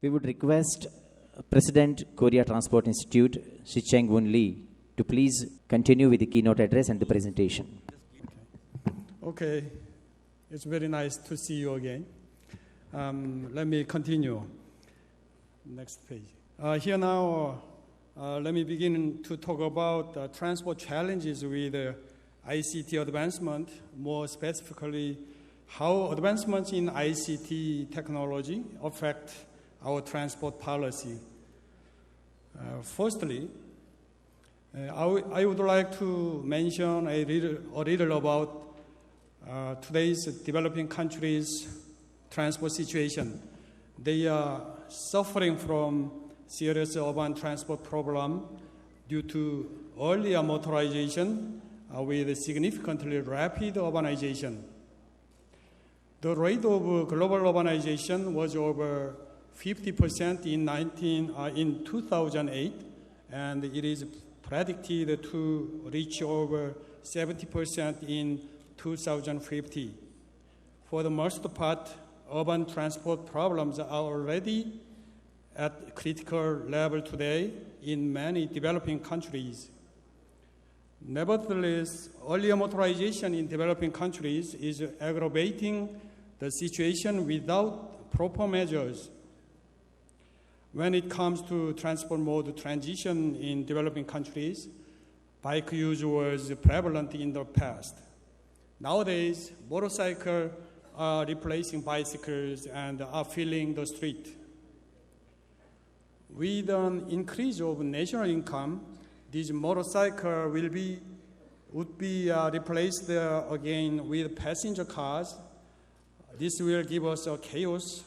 We would request President Korea Transport Institute, Chang to please continue with the keynote address and the presentation. Okay, it's very nice to see you again. Let me continue. Next page. Here now, let me begin to talk about transport challenges with ICT advancement, more specifically, how advancements in ICT technology affect our transport policy. Firstly, I would like to mention a little about today's developing countries' transport situation. They are suffering from serious urban transport problem due to earlier motorization with significantly rapid urbanization. The rate of global urbanization was over 50% in 2008, and it is predicted to reach over 70% in 2050. For the most part, urban transport problems are already at critical level today in many developing countries. Nevertheless, earlier motorization in developing countries is aggravating the situation without proper measures. When it comes to transport mode transition in developing countries, bike use was prevalent in the past. Nowadays, motorcycles are replacing bicycles and are filling the street. With an increase of national income, these motorcycles would be replaced again with passenger cars. This will give us a chaos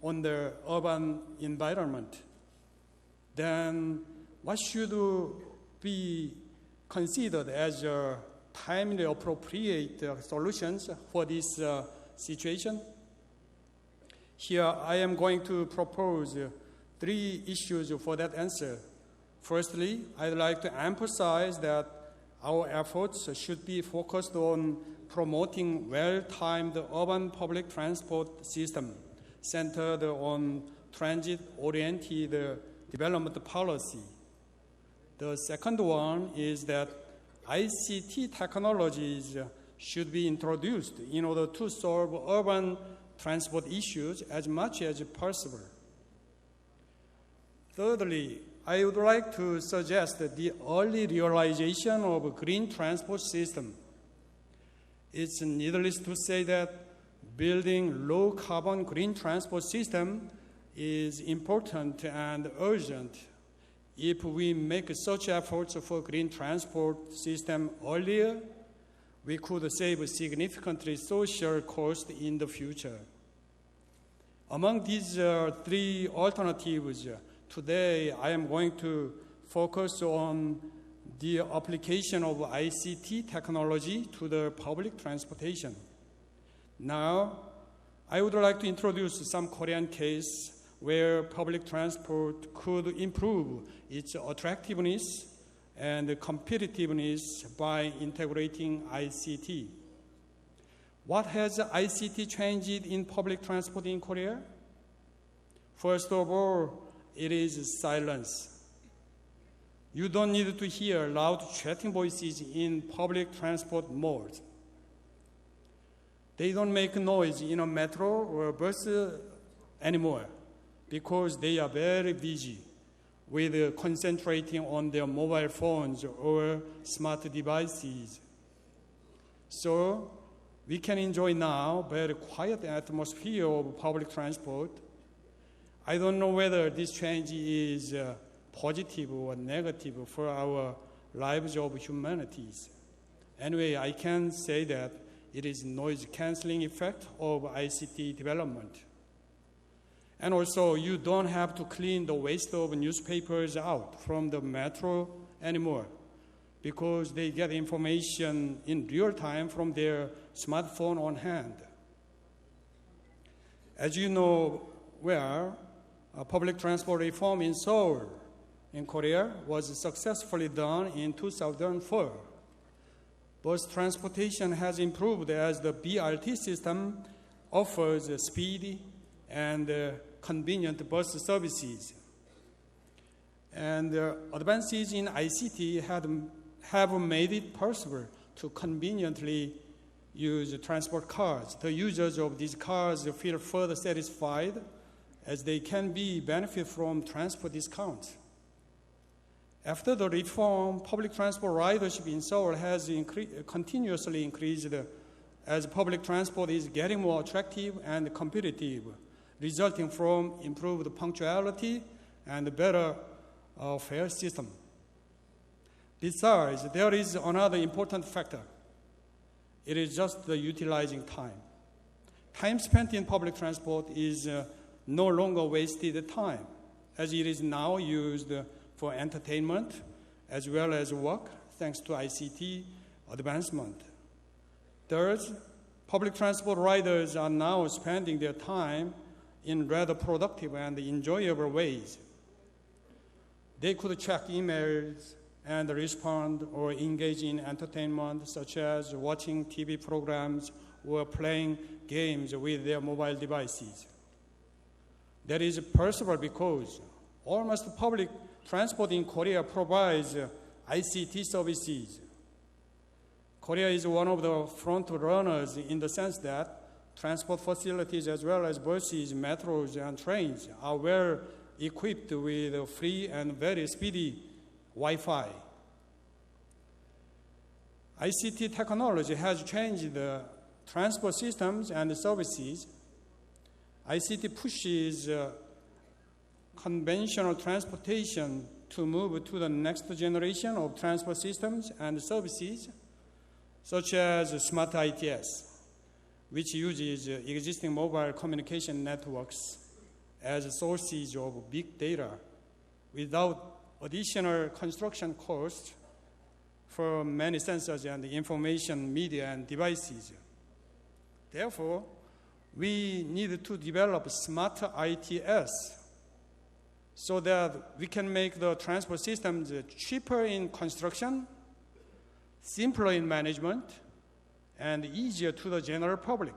on the urban environment. Then what should be considered as timely appropriate solutions for this situation? Here I am going to propose 3 issues for that answer. Firstly, I'd like to emphasize that our efforts should be focused on promoting well-timed urban public transport system centered on transit-oriented development policy. The second one is that ICT technologies should be introduced in order to solve urban transport issues as much as possible. Thirdly, I would like to suggest the early realization of a green transport system. It's needless to say that building low-carbon green transport system is important and urgent. If we make such efforts for green transport system earlier, we could save significantly social cost in the future. Among these 3 alternatives, today I am going to focus on the application of ICT technology to the public transportation. Now, I would like to introduce some Korean case where public transport could improve its attractiveness and competitiveness by integrating ICT. What has ICT changed in public transport in Korea? First of all, it is silence. You don't need to hear loud chatting voices in public transport modes. They don't make noise in a metro or bus anymore because they are very busy with concentrating on their mobile phones or smart devices. So we can enjoy now very quiet atmosphere of public transport. I don't know whether this change is positive or negative for our lives of humanities. Anyway, I can say that it is noise cancelling effect of ICT development. And also, you don't have to clean the waste of newspapers out from the metro anymore because they get information in real time from their smartphone on hand. As you know well, public transport reform in Seoul, in Korea, was successfully done in 2004. Bus transportation has improved as the BRT system offers speedy and convenient bus services. And advances in ICT have made it possible to conveniently use transport cards. The users of these cards feel further satisfied as they can benefit from transport discounts. After the reform, public transport ridership in Seoul has continuously increased as public transport is getting more attractive and competitive, resulting from improved punctuality and better fare system. Besides, there is another important factor. It is just the utilizing time. Time spent in public transport is no longer wasted time, as it is now used for entertainment as well as work, thanks to ICT advancement. Third, public transport riders are now spending their time in rather productive and enjoyable ways. They could check emails and respond or engage in entertainment, such as watching TV programs or playing games with their mobile devices. That is possible because almost public transport in Korea provides ICT services. Korea is one of the front runners in the sense that transport facilities as well as buses, metros, and trains are well equipped with free and very speedy Wi-Fi. ICT technology has changed the transport systems and services. ICT pushes conventional transportation to move to the next generation of transport systems and services, such as smart ITS, which uses existing mobile communication networks as sources of big data without additional construction costs for many sensors and information media and devices. Therefore, we need to develop smart ITS so that we can make the transport systems cheaper in construction, simpler in management, and easier to the general public.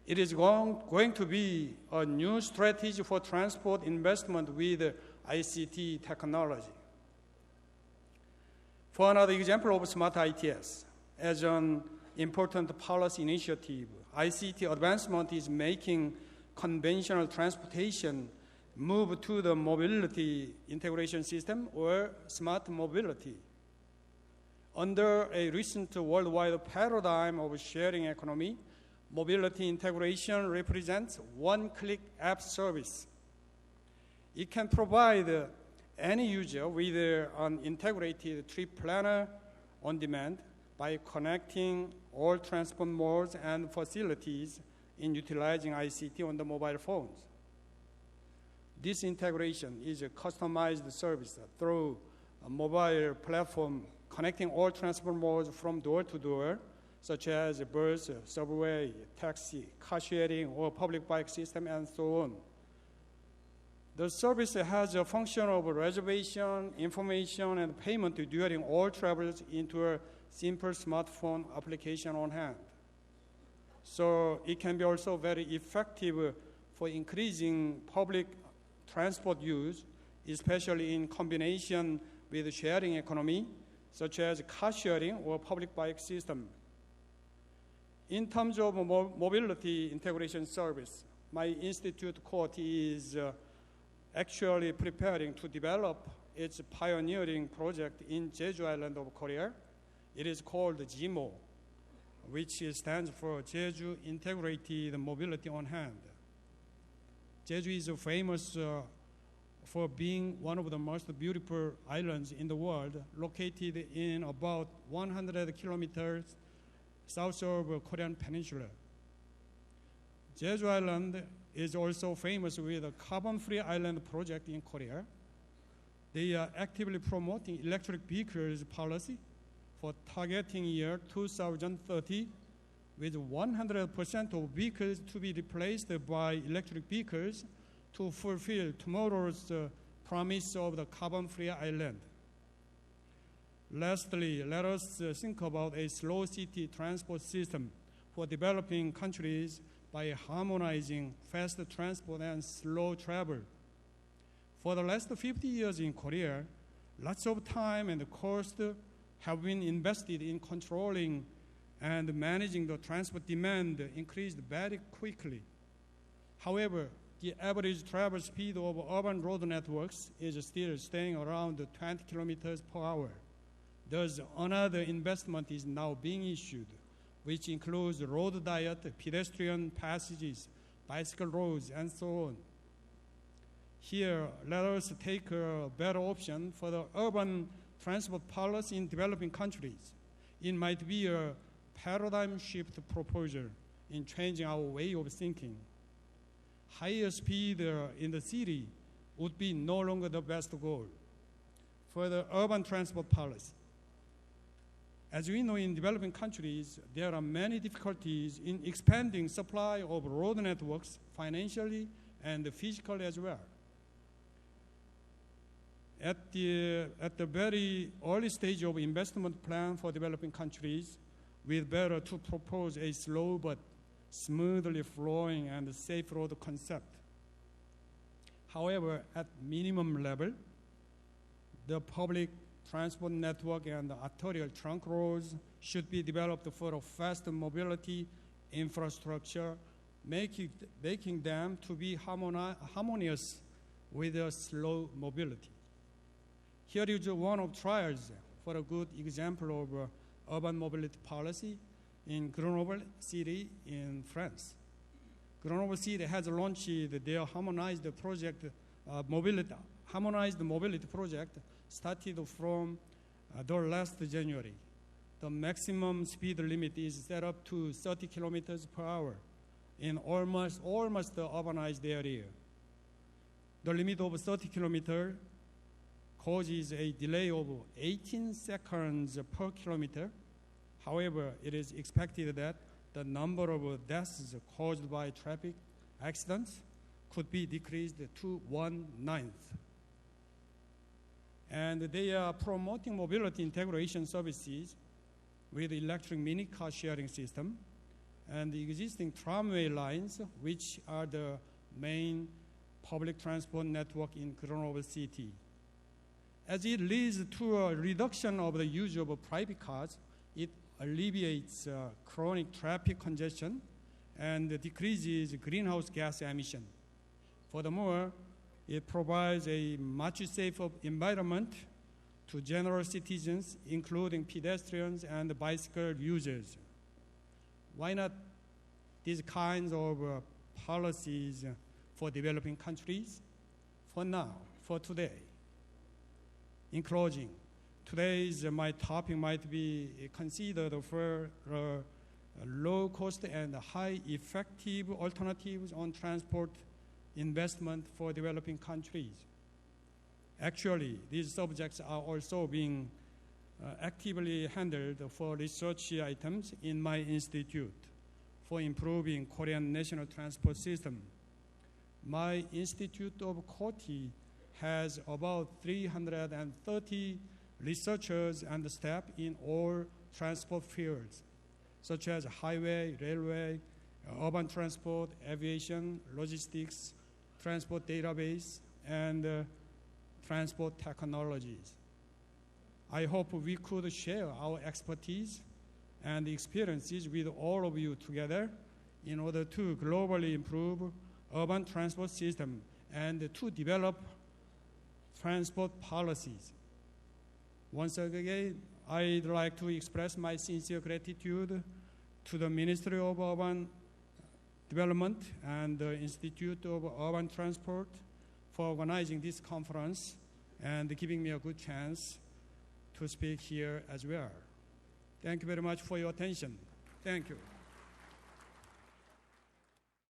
It is going to be a new strategy for transport investment with ICT technology. For another example of smart ITS, as an important policy initiative, ICT advancement is making conventional transportation move to the mobility integration system or smart mobility. Under a recent worldwide paradigm of sharing economy, mobility integration represents one-click app service. It can provide any user with an integrated trip planner on demand by connecting all transport modes and facilities in utilizing ICT on the mobile phones. This integration is a customized service through a mobile platform connecting all transport modes from door to door, such as bus, subway, taxi, car sharing, or public bike system, and so on. The service has a function of reservation, information, and payment during all travels into a simple smartphone application on hand. So it can be also very effective for increasing public transport use, especially in combination with sharing economy, such as car sharing or public bike system. In terms of mobility integration service, my institute court is actually preparing to develop its pioneering project in Jeju Island of Korea. It is called JIMO, which stands for Jeju Integrated Mobility on Hand. Jeju is famous for being one of the most beautiful islands in the world, located in about 100 kilometers south of Korean Peninsula. Jeju Island is also famous with a carbon-free island project in Korea. They are actively promoting electric vehicles policy for targeting year 2030, with 100% of vehicles to be replaced by electric vehicles to fulfill tomorrow's promise of the carbon-free island. Lastly, let us think about a slow city transport system for developing countries by harmonizing fast transport and slow travel. For the last 50 years in Korea, lots of time and cost have been invested in controlling and managing the transport demand increased very quickly. However, the average travel speed of urban road networks is still staying around 20 kilometers per hour. Thus, another investment is now being issued, which includes road diet, pedestrian passages, bicycle roads, and so on. Here, let us take a better option for the urban transport policy in developing countries. It might be a paradigm shift proposal in changing our way of thinking. Higher speed in the city would be no longer the best goal for the urban transport policy. As we know, in developing countries, there are many difficulties in expanding supply of road networks financially and physically as well. At the very early stage of investment plan for developing countries, we'd better to propose a slow but smoothly flowing and safe road concept. However, at minimum level, the public transport network and the arterial trunk roads should be developed for a fast mobility infrastructure, making them to be harmonious with a slow mobility. Here is one of trials for a good example of urban mobility policy in Grenoble city in France. Grenoble city has launched their harmonized mobility project started from the last January. The maximum speed limit is set up to 30 kilometers per hour in almost the urbanized area. The limit of 30 kilometers causes a delay of 18 seconds per kilometer. However, it is expected that the number of deaths caused by traffic accidents could be decreased to 1/9. And they are promoting mobility integration services with electric mini car sharing system and the existing tramway lines, which are the main public transport network in Grenoble city. As it leads to a reduction of the use of private cars, it alleviates chronic traffic congestion and decreases greenhouse gas emission. Furthermore, it provides a much safer environment to general citizens, including pedestrians and bicycle users. Why not these kinds of policies for developing countries? For now, for today. In closing, my topic might be considered for low cost and high effective alternatives on transport investment for developing countries. Actually, these subjects are also being actively handled for research items in my institute for improving Korean national transport system. My Institute of Koti has about 330 researchers and staff in all transport fields, such as highway, railway, urban transport, aviation, logistics, transport database, and transport technologies. I hope we could share our expertise and experiences with all of you together in order to globally improve urban transport system and to develop transport policies. Once again, I'd like to express my sincere gratitude to the Ministry of Urban Development and the Institute of Urban Transport for organizing this conference and giving me a good chance to speak here as well. Thank you very much for your attention. Thank you.